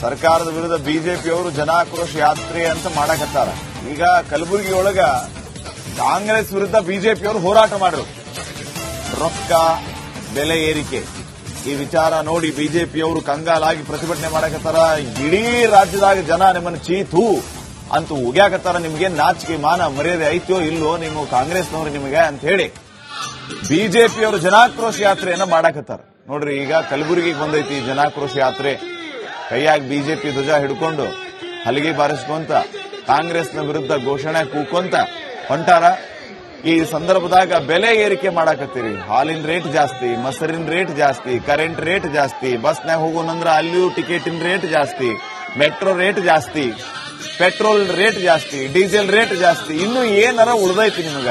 ಸರ್ಕಾರದ ವಿರುದ್ಧ ಬಿಜೆಪಿಯವರು ಜನಾಕ್ರೋಶ ಯಾತ್ರೆ ಅಂತ ಮಾಡಕತ್ತಾರ. ಈಗ ಕಲಬುರಗಿ ಒಳಗ ಕಾಂಗ್ರೆಸ್ ವಿರುದ್ಧ ಬಿಜೆಪಿಯವರು ಹೋರಾಟ ಮಾಡಿದ್ರು. ರೊಕ್ಕ ಬೆಲೆ ಏರಿಕೆ ಈ ವಿಚಾರ ನೋಡಿ ಬಿಜೆಪಿಯವರು ಕಂಗಾಲಾಗಿ ಪ್ರತಿಭಟನೆ ಮಾಡಕತ್ತಾರ. ಇಡೀ ರಾಜ್ಯದಾಗ ಜನ ನಿಮ್ಮನ್ನು ಚೀತು ಅಂತೂ ಉಗ್ಯಾಕತ್ತಾರ. ನಿಮ್ಗೆ ನಾಚಿಕೆ ಮಾನ ಮರ್ಯಾದೆ ಐತೋ ಇಲ್ಲೋ ನೀವು ಕಾಂಗ್ರೆಸ್ನವರು ನಿಮಗೆ ಅಂತ ಹೇಳಿ ಬಿಜೆಪಿಯವರು ಜನಾಕ್ರೋಶ ಯಾತ್ರೆಯನ್ನ ಮಾಡಕತ್ತಾರ. ನೋಡ್ರಿ, ಈಗ ಕಲಬುರಗಿಗೆ ಬಂದೈತಿ ಜನಾಕ್ರೋಶ ಯಾತ್ರೆ. ಕೈಯಾಗಿ ಬಿಜೆಪಿ ಧ್ವಜ ಹಿಡ್ಕೊಂಡು ಹಲಗೆ ಬಾರಿಸ್ಕೊಂತ ಕಾಂಗ್ರೆಸ್ನ ವಿರುದ್ಧ ಘೋಷಣೆ ಕೂಕೊಂತ ಹೊಂಟಾರ. ಈ ಸಂದರ್ಭದಾಗ ಬೆಲೆ ಏರಿಕೆ ಮಾಡಾಕತ್ತೀರಿ. ಹಾಲಿನ ರೇಟ್ ಜಾಸ್ತಿ, ಮೊಸರಿನ ರೇಟ್ ಜಾಸ್ತಿ, ಕರೆಂಟ್ ರೇಟ್ ಜಾಸ್ತಿ, ಬಸ್ನಾಗ ಹೋಗೋಣಂದ್ರ ಅಲ್ಲಿಯೂ ಟಿಕೆಟಿನ ರೇಟ್ ಜಾಸ್ತಿ, ಮೆಟ್ರೋ ರೇಟ್ ಜಾಸ್ತಿ, ಪೆಟ್ರೋಲ್ ರೇಟ್ ಜಾಸ್ತಿ, ಡೀಸೆಲ್ ರೇಟ್ ಜಾಸ್ತಿ. ಇನ್ನು ಏನಾರ ಉಳ್ದೈತಿ ನಿಮಗ?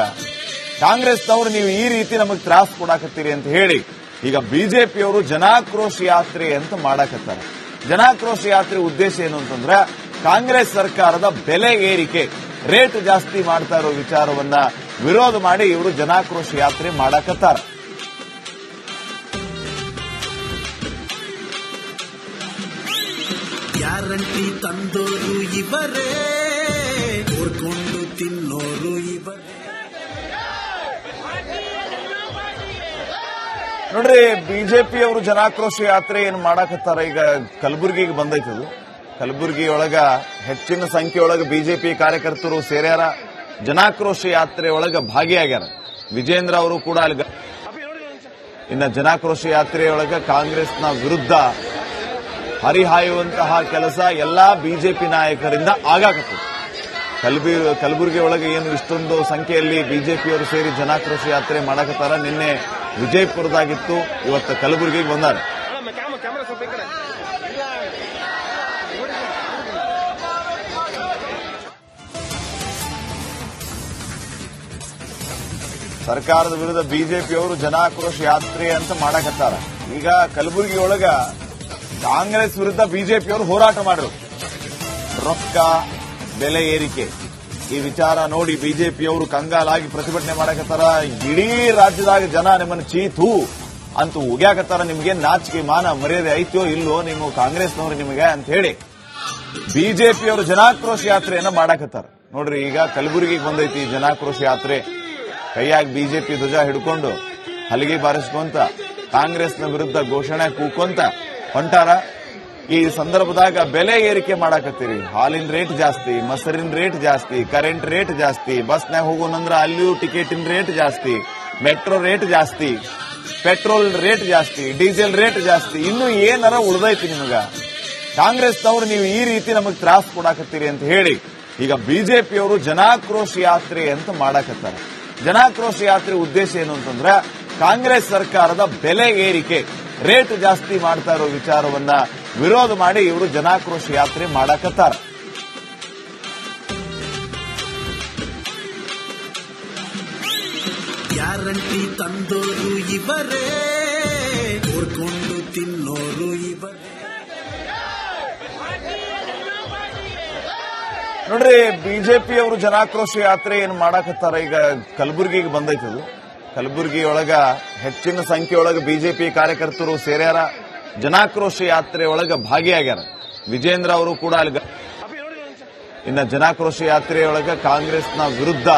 ಕಾಂಗ್ರೆಸ್ನವರು ನೀವು ಈ ರೀತಿ ನಮಗೆ ತ್ರಾಸ ಕೊಡಾಕತ್ತೀರಿ ಅಂತ ಹೇಳಿ ಈಗ ಬಿಜೆಪಿಯವರು ಜನಾಕ್ರೋಶ ಯಾತ್ರೆ ಅಂತ ಮಾಡಾಕತ್ತಾರೆ. ಜನಾಕ್ರೋಶ ಯಾತ್ರೆ ಉದ್ದೇಶ ಏನು ಅಂತಂದ್ರೆ ಕಾಂಗ್ರೆಸ್ ಸರ್ಕಾರದ ಬೆಲೆ ಏರಿಕೆ, ರೇಟ್ ಜಾಸ್ತಿ ಮಾಡ್ತಾ ಇರೋ ವಿಚಾರವನ್ನ ವಿರೋಧ ಮಾಡಿ ಇವರು ಜನಾಕ್ರೋಶ ಯಾತ್ರೆ ಮಾಡಾಕತ್ತಾರ. ಗ್ಯಾರಂಟಿ ತಂದೋರು ಇವರೇ, ಕೋರ್ಕೊಂಡು ತಿನ್ನೋರು ಇವರೇ. ನೋಡ್ರಿ, ಬಿಜೆಪಿಯವರು ಜನಾಕ್ರೋಶ ಯಾತ್ರೆ ಏನು ಮಾಡಾಕತ್ತಾರ. ಈಗ ಕಲಬುರಗಿಗೆ ಬಂದೈತದು. ಕಲಬುರಗಿ ಒಳಗ ಹೆಚ್ಚಿನ ಸಂಖ್ಯೆಯೊಳಗ ಬಿಜೆಪಿ ಕಾರ್ಯಕರ್ತರು ಸೇರ್ಯಾರ. ಜನಾಕ್ರೋಶ ಯಾತ್ರೆ ಒಳಗ ಭಾಗಿಯಾಗ್ಯಾರ. ವಿಜೇಂದ್ರ ಅವರು ಕೂಡ ಅಲ್ಲಿ. ಇನ್ನು ಜನಾಕ್ರೋಶ ಯಾತ್ರೆಯೊಳಗ ಕಾಂಗ್ರೆಸ್ನ ವಿರುದ್ಧ ಹರಿಹಾಯುವಂತಹ ಕೆಲಸ ಎಲ್ಲಾ ಬಿಜೆಪಿ ನಾಯಕರಿಂದ ಆಗಾಕತ್ತು. ಕಲಬುರಗಿ ಒಳಗೆ ಏನು ಇಷ್ಟೊಂದು ಸಂಖ್ಯೆಯಲ್ಲಿ ಬಿಜೆಪಿಯವರು ಸೇರಿ ಜನಾಕ್ರೋಶ ಯಾತ್ರೆ ಮಾಡಕತ್ತಾರ. ನಿನ್ನೆ ವಿಜಯಪುರದಾಗಿತ್ತು, ಇವತ್ತು ಕಲಬುರಗಿಗೆ ಬಂದಾರ. ಸರ್ಕಾರದ ವಿರುದ್ಧ ಬಿಜೆಪಿಯವರು ಜನಾಕ್ರೋಶ ಯಾತ್ರೆ ಅಂತ ಮಾಡಕತ್ತಾರ. ಈಗ ಕಲಬುರಗಿ ಒಳಗ ಕಾಂಗ್ರೆಸ್ ವಿರುದ್ಧ ಬಿಜೆಪಿಯವರು ಹೋರಾಟ ಮಾಡಿದ್ರು. ರೊಕ್ಕ ಬೆಲೆ ಏರಿಕೆ ಈ ವಿಚಾರ ನೋಡಿ ಬಿಜೆಪಿಯವರು ಕಂಗಾಲಾಗಿ ಪ್ರತಿಭಟನೆ ಮಾಡಕತ್ತಾರ. ಇಡೀ ರಾಜ್ಯದಾಗ ಜನ ನಿಮ್ಮನ್ನು ಚೀತು ಅಂತೂ ಉಗ್ಯಾಕತ್ತಾರ. ನಿಮ್ಗೆ ನಾಚಿಕೆ ಮಾನ ಮರ್ಯಾದೆ ಐತೋ ಇಲ್ಲೋ ನೀವು ಕಾಂಗ್ರೆಸ್ನವರು ನಿಮಗೆ ಅಂತ ಹೇಳಿ ಬಿಜೆಪಿಯವರು ಜನಾಕ್ರೋಶ ಯಾತ್ರೆಯನ್ನ ಮಾಡಕತ್ತಾರ. ನೋಡ್ರಿ, ಈಗ ಕಲಬುರಗಿಗೆ ಬಂದೈತಿ ಜನಾಕ್ರೋಶ ಯಾತ್ರೆ. ಕೈಯಾಗಿ ಬಿಜೆಪಿ ಧ್ವಜ ಹಿಡ್ಕೊಂಡು ಹಲಗೆ ಬಾರಿಸ್ಕೊಂತ ಕಾಂಗ್ರೆಸ್ನ ವಿರುದ್ಧ ಘೋಷಣೆ ಕೂಕೊಂತ ಹೊಂಟಾರ. ಈ ಸಂದರ್ಭದಾಗ ಬೆಲೆ ಏರಿಕೆ ಮಾಡಾಕತ್ತೀರಿ. ಹಾಲಿನ ರೇಟ್ ಜಾಸ್ತಿ, ಮೊಸರಿನ ರೇಟ್ ಜಾಸ್ತಿ, ಕರೆಂಟ್ ರೇಟ್ ಜಾಸ್ತಿ, ಬಸ್ನಾಗ ಹೋಗೋಣಂದ್ರ ಅಲ್ಲಿಯೂ ಟಿಕೆಟಿನ ರೇಟ್ ಜಾಸ್ತಿ, ಮೆಟ್ರೋ ರೇಟ್ ಜಾಸ್ತಿ, ಪೆಟ್ರೋಲ್ ರೇಟ್ ಜಾಸ್ತಿ, ಡೀಸೆಲ್ ರೇಟ್ ಜಾಸ್ತಿ. ಇನ್ನು ಏನಾರ ಉಳ್ದೈತಿ ನಿಮಗ? ಕಾಂಗ್ರೆಸ್ನವರು ನೀವು ಈ ರೀತಿ ನಮಗೆ ತ್ರಾಸ ಕೊಡಾಕತ್ತೀರಿ ಅಂತ ಹೇಳಿ ಈಗ ಬಿಜೆಪಿಯವರು ಜನಾಕ್ರೋಶ ಯಾತ್ರೆ ಅಂತ ಮಾಡಾಕತ್ತಾರೆ. ಜನಾಕ್ರೋಶ ಯಾತ್ರೆ ಉದ್ದೇಶ ಏನು ಅಂತಂದ್ರೆ ಕಾಂಗ್ರೆಸ್ ಸರ್ಕಾರದ ಬೆಲೆ ಏರಿಕೆ, ರೇಟ್ ಜಾಸ್ತಿ ಮಾಡ್ತಾ ಇರೋ ವಿಚಾರವನ್ನ ವಿರೋಧ ಮಾಡಿ ಇವರು ಜನಾಕ್ರೋಶ ಯಾತ್ರೆ ಮಾಡಾಕತ್ತಾರ. ಗ್ಯಾರಂಟಿ ತಂದೋರು ಇವರೇ, ಕೋರ್ಕೊಂಡು ತಿನ್ನೋರು ಇವರೇ. ನೋಡ್ರಿ, ಬಿಜೆಪಿಯವರು ಜನಾಕ್ರೋಶ ಯಾತ್ರೆ ಏನು ಮಾಡಾಕತ್ತಾರ. ಈಗ ಕಲಬುರಗಿಗೆ ಬಂದೈತದು. ಕಲಬುರಗಿ ಒಳಗ ಹೆಚ್ಚಿನ ಸಂಖ್ಯೆಯೊಳಗ ಬಿಜೆಪಿ ಕಾರ್ಯಕರ್ತರು ಸೇರ್ಯಾರ. ಜನಾಕ್ರೋಶ ಯಾತ್ರೆ ಒಳಗ ಭಾಗಿಯಾಗ್ಯಾರ. ವಿಜೇಂದ್ರ ಅವರು ಕೂಡ ಅಲ್ಲಿ. ಇನ್ನು ಜನಾಕ್ರೋಶ ಯಾತ್ರೆಯೊಳಗ ಕಾಂಗ್ರೆಸ್ನ ವಿರುದ್ಧ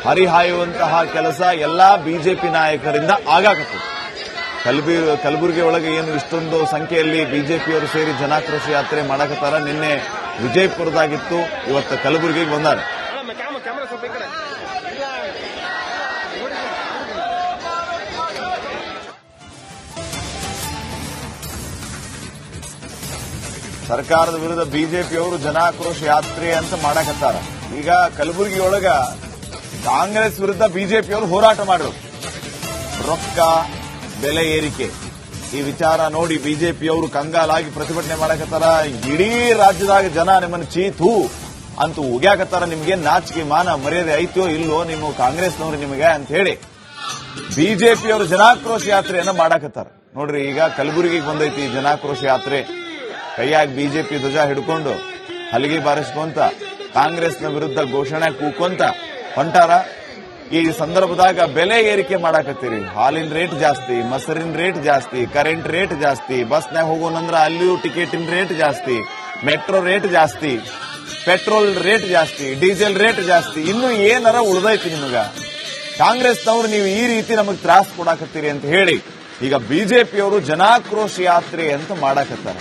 ಹರಿಹಾಯುವಂತಹ ಕೆಲಸ ಎಲ್ಲಾ ಬಿಜೆಪಿ ನಾಯಕರಿಂದ ಆಗಾಕತ್ತು. ಕಲಬುರಗಿ ಒಳಗೆ ಏನು ಇಷ್ಟೊಂದು ಸಂಖ್ಯೆಯಲ್ಲಿ ಬಿಜೆಪಿಯವರು ಸೇರಿ ಜನಾಕ್ರೋಶ ಯಾತ್ರೆ ಮಾಡಕತ್ತಾರ. ನಿನ್ನೆ ವಿಜಯಪುರದಾಗಿತ್ತು, ಇವತ್ತು ಕಲಬುರಗಿಗೆ ಬಂದಾರ. ಸರ್ಕಾರದ ವಿರುದ್ಧ ಬಿಜೆಪಿಯವರು ಜನಾಕ್ರೋಶ ಯಾತ್ರೆ ಅಂತ ಮಾಡಕತ್ತಾರ. ಈಗ ಕಲಬುರಗಿ ಒಳಗ ಕಾಂಗ್ರೆಸ್ ವಿರುದ್ಧ ಬಿಜೆಪಿಯವರು ಹೋರಾಟ ಮಾಡಿದ್ರು. ರೊಕ್ಕ ಬೆಲೆ ಏರಿಕೆ ಈ ವಿಚಾರ ನೋಡಿ ಬಿಜೆಪಿಯವರು ಕಂಗಾಲಾಗಿ ಪ್ರತಿಭಟನೆ ಮಾಡಕತ್ತಾರ. ಇಡೀ ರಾಜ್ಯದಾಗ ಜನ ನಿಮ್ಮನ್ನು ಚೀತು ಅಂತೂ ಉಗ್ಯಾಕತ್ತಾರ. ನಿಮ್ಗೆ ನಾಚಿಕೆ ಮಾನ ಮರ್ಯಾದೆ ಐತೋ ಇಲ್ಲೋ ನೀವು ಕಾಂಗ್ರೆಸ್ನವರು ನಿಮಗೆ ಅಂತ ಹೇಳಿ ಬಿಜೆಪಿಯವರು ಜನಾಕ್ರೋಶ ಯಾತ್ರೆಯನ್ನ ಮಾಡಾಕತ್ತಾರ. ನೋಡ್ರಿ, ಈಗ ಕಲಬುರಗಿಗೆ ಬಂದೈತಿ ಜನಾಕ್ರೋಶ ಯಾತ್ರೆ. ಕೈಯಾಗಿ ಬಿಜೆಪಿ ಧ್ವಜ ಹಿಡ್ಕೊಂಡು ಹಲಗೆ ಬಾರಿಸ್ಕೊಂತ ಕಾಂಗ್ರೆಸ್ನ ವಿರುದ್ಧ ಘೋಷಣೆ ಕೂಕೊಂತ ಹೊಂಟಾರ. ಈ ಸಂದರ್ಭದಾಗ ಬೆಲೆ ಏರಿಕೆ ಮಾಡಾಕತ್ತೀರಿ. ಹಾಲಿನ ರೇಟ್ ಜಾಸ್ತಿ, ಮೊಸರಿನ ರೇಟ್ ಜಾಸ್ತಿ, ಕರೆಂಟ್ ರೇಟ್ ಜಾಸ್ತಿ, ಬಸ್ನಾಗ ಹೋಗೋಣಂದ್ರ ಅಲ್ಲಿಯೂ ಟಿಕೆಟಿನ ರೇಟ್ ಜಾಸ್ತಿ, ಮೆಟ್ರೋ ರೇಟ್ ಜಾಸ್ತಿ, ಪೆಟ್ರೋಲ್ ರೇಟ್ ಜಾಸ್ತಿ, ಡೀಸೆಲ್ ರೇಟ್ ಜಾಸ್ತಿ. ಇನ್ನು ಏನಾರ ಉಳ್ದೈತಿ ನಿಮಗ? ಕಾಂಗ್ರೆಸ್ನವರು ನೀವು ಈ ರೀತಿ ನಮಗ್ ತ್ರಾಸ ಕೊಡಾಕತ್ತೀರಿ ಅಂತ ಹೇಳಿ ಈಗ ಬಿಜೆಪಿಯವರು ಜನಾಕ್ರೋಶ ಯಾತ್ರೆ ಅಂತ ಮಾಡಾಕತ್ತಾರ.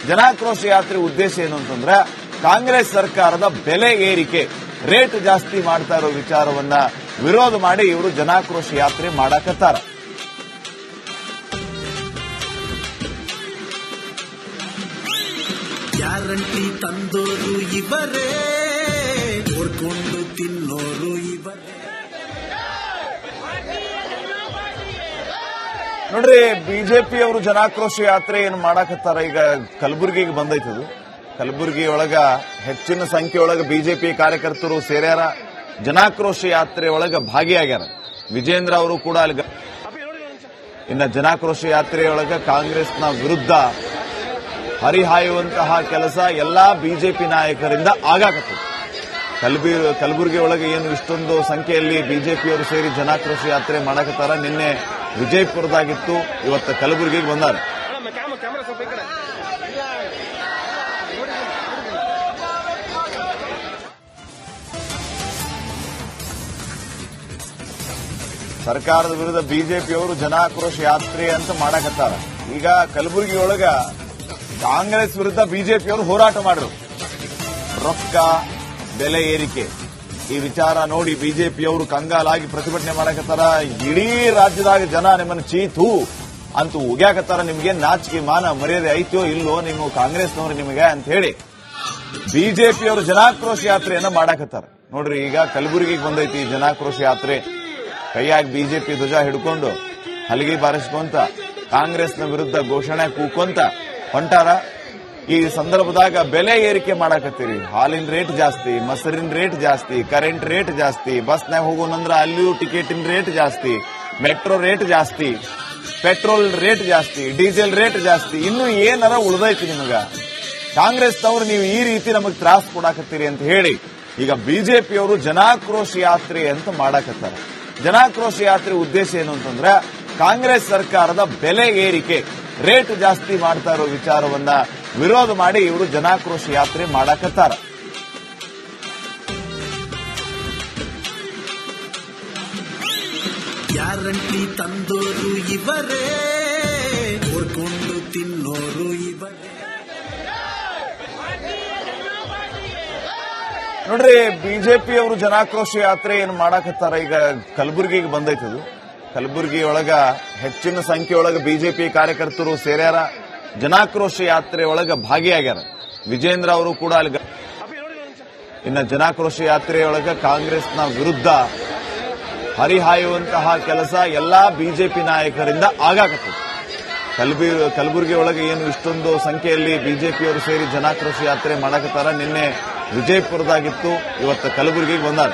ಜನಾಕ್ರೋಶ ಯಾತ್ರೆ ಉದ್ದೇಶ ಏನು ಅಂತಂದ್ರೆ ಕಾಂಗ್ರೆಸ್ ಸರ್ಕಾರದ ಬೆಲೆ ಏರಿಕೆ, ರೇಟ್ ಜಾಸ್ತಿ ಮಾಡ್ತಾ ಇರೋ ವಿಚಾರವನ್ನ ವಿರೋಧ ಮಾಡಿ ಇವರು ಜನಾಕ್ರೋಶ ಯಾತ್ರೆ ಮಾಡಾಕತ್ತಾರ. ಗ್ಯಾರಂಟಿ ತಂದೋರು ಇವರೇ, ಹೊಡ್ಕೊಂಡು ತಿನ್ನೋರು ಇವರೇ. ನೋಡ್ರಿ, ಬಿಜೆಪಿಯವರು ಜನಾಕ್ರೋಶ ಯಾತ್ರೆ ಏನು ಮಾಡಾಕತ್ತಾರ. ಈಗ ಕಲಬುರಗಿಗೆ ಬಂದೈತದು. ಕಲಬುರಗಿ ಒಳಗ ಹೆಚ್ಚಿನ ಸಂಖ್ಯೆಯೊಳಗ ಬಿಜೆಪಿ ಕಾರ್ಯಕರ್ತರು ಸೇರ್ಯಾರ. ಜನಾಕ್ರೋಶ ಯಾತ್ರೆ ಒಳಗ ಭಾಗಿಯಾಗ್ಯಾರ. ವಿಜೇಂದ್ರ ಅವರು ಕೂಡ ಅಲ್ಲಿ. ಇನ್ನ ಜನಾಕ್ರೋಶ ಯಾತ್ರೆಯೊಳಗ ಕಾಂಗ್ರೆಸ್ನ ವಿರುದ್ಧ ಹರಿಹಾಯುವಂತಹ ಕೆಲಸ ಎಲ್ಲಾ ಬಿಜೆಪಿ ನಾಯಕರಿಂದ ಆಗಾಕತ್ತು. ಕಲಬುರಗಿ ಒಳಗೆ ಏನು ಇಷ್ಟೊಂದು ಸಂಖ್ಯೆಯಲ್ಲಿ ಬಿಜೆಪಿಯವರು ಸೇರಿ ಜನಾಕ್ರೋಶ ಯಾತ್ರೆ ಮಾಡಕತ್ತಾರ. ನಿನ್ನೆ ವಿಜಯಪುರದಾಗಿತ್ತು, ಇವತ್ತು ಕಲಬುರಗಿಗೆ ಬಂದಾರ. ಸರ್ಕಾರದ ವಿರುದ್ಧ ಬಿಜೆಪಿಯವರು ಜನಾಕ್ರೋಶ ಯಾತ್ರೆ ಅಂತ ಮಾಡಕತ್ತಾರ. ಈಗ ಕಲಬುರಗಿ ಒಳಗ ಕಾಂಗ್ರೆಸ್ ವಿರುದ್ಧ ಬಿಜೆಪಿಯವರು ಹೋರಾಟ ಮಾಡಿದ್ರು. ರೊಕ್ಕ ಬೆಲೆ ಏರಿಕೆ ಈ ವಿಚಾರ ನೋಡಿ ಬಿಜೆಪಿಯವರು ಕಂಗಾಲಾಗಿ ಪ್ರತಿಭಟನೆ ಮಾಡಕತ್ತಾರ. ಇಡೀ ರಾಜ್ಯದಾಗ ಜನ ನಿಮ್ಮನ್ನು ಚೀತು ಅಂತೂ ಉಗ್ಯಾಕತ್ತಾರ. ನಿಮ್ಗೆ ನಾಚಿಕೆ ಮಾನ ಮರ್ಯಾದೆ ಐತೋ ಇಲ್ಲೋ ನಿಮ್ಮ ಕಾಂಗ್ರೆಸ್ನವರು ನಿಮಗೆ ಅಂತ ಹೇಳಿ ಬಿಜೆಪಿಯವರು ಜನಾಕ್ರೋಶ ಯಾತ್ರೆಯನ್ನ ಮಾಡಕತ್ತಾರ. ನೋಡ್ರಿ, ಈಗ ಕಲಬುರಗಿಗೆ ಬಂದೈತಿ ಜನಾಕ್ರೋಶ ಯಾತ್ರೆ. ಕೈಯಾಗಿ ಬಿಜೆಪಿ ಧ್ವಜ ಹಿಡ್ಕೊಂಡು ಹಲಗೆ ಬಾರಿಸ್ಕೊಂತ ಕಾಂಗ್ರೆಸ್ನ ವಿರುದ್ಧ ಘೋಷಣೆ ಕೂಕೊಂತ ಹೊಂಟಾರ. ಈ ಸಂದರ್ಭದಾಗ ಬೆಲೆ ಏರಿಕೆ ಮಾಡಾಕತ್ತೀರಿ. ಹಾಲಿನ ರೇಟ್ ಜಾಸ್ತಿ, ಮೊಸರಿನ ರೇಟ್ ಜಾಸ್ತಿ, ಕರೆಂಟ್ ರೇಟ್ ಜಾಸ್ತಿ, ಬಸ್ನಾಗ ಹೋಗೋಣಂದ್ರ ಅಲ್ಲಿಯೂ ಟಿಕೆಟಿನ ರೇಟ್ ಜಾಸ್ತಿ, ಮೆಟ್ರೋ ರೇಟ್ ಜಾಸ್ತಿ, ಪೆಟ್ರೋಲ್ ರೇಟ್ ಜಾಸ್ತಿ, ಡೀಸೆಲ್ ರೇಟ್ ಜಾಸ್ತಿ. ಇನ್ನು ಏನಾರ ಉಳ್ದೈತಿ ನಿಮಗ? ಕಾಂಗ್ರೆಸ್ನವರು ನೀವು ಈ ರೀತಿ ನಮಗ್ ತ್ರಾಸ ಕೊಡಾಕತ್ತೀರಿ ಅಂತ ಹೇಳಿ ಈಗ ಬಿಜೆಪಿಯವರು ಜನಾಕ್ರೋಶ ಯಾತ್ರೆ ಅಂತ ಮಾಡಾಕತ್ತಾರ. ಜನಾಕ್ರೋಶ ಯಾತ್ರೆ ಉದ್ದೇಶ ಏನು ಅಂತಂದ್ರೆ ಕಾಂಗ್ರೆಸ್ ಸರ್ಕಾರದ ಬೆಲೆ ಏರಿಕೆ, ರೇಟ್ ಜಾಸ್ತಿ ಮಾಡ್ತಾ ಇರೋ ವಿಚಾರವನ್ನ ವಿರೋಧ ಮಾಡಿ ಇವರು ಜನಾಕ್ರೋಶ ಯಾತ್ರೆ ಮಾಡಾಕತ್ತಾರ. ಗ್ಯಾರಂಟಿ ತಂದೋರು ಇವರೇ, ಹೊಡ್ಕೊಂಡು ತಿನ್ನೋರು ಇವರೇ. ನೋಡ್ರಿ, ಬಿಜೆಪಿಯವರು ಜನಾಕ್ರೋಶ ಯಾತ್ರೆ ಏನು ಮಾಡಾಕತ್ತಾರ. ಈಗ ಕಲಬುರಗಿಗೆ ಬಂದೈತದು. ಕಲಬುರಗಿ ಒಳಗ ಹೆಚ್ಚಿನ ಸಂಖ್ಯೆಯೊಳಗ ಬಿಜೆಪಿ ಕಾರ್ಯಕರ್ತರು ಸೇರ್ಯಾರ. ಜನಾಕ್ರೋಶ ಯಾತ್ರೆ ಒಳಗ ಭಾಗಿಯಾಗ್ಯಾರ. ವಿಜೇಂದ್ರ ಅವರು ಕೂಡ ಅಲ್ಲಿ. ಇನ್ನ ಜನಾಕ್ರೋಶ ಯಾತ್ರೆಯೊಳಗ ಕಾಂಗ್ರೆಸ್ನ ವಿರುದ್ಧ ಹರಿಹಾಯುವಂತಹ ಕೆಲಸ ಎಲ್ಲಾ ಬಿಜೆಪಿ ನಾಯಕರಿಂದ ಆಗಾಕತ್ತು. ಕಲಬುರಗಿ ಒಳಗೆ ಏನು ಇಷ್ಟೊಂದು ಸಂಖ್ಯೆಯಲ್ಲಿ ಬಿಜೆಪಿಯವರು ಸೇರಿ ಜನಾಕ್ರೋಶ ಯಾತ್ರೆ ಮಾಡಕತ್ತಾರ. ನಿನ್ನೆ ವಿಜಯಪುರದಾಗಿತ್ತು, ಇವತ್ತು ಕಲಬುರಗಿಗೆ ಬಂದಾರ.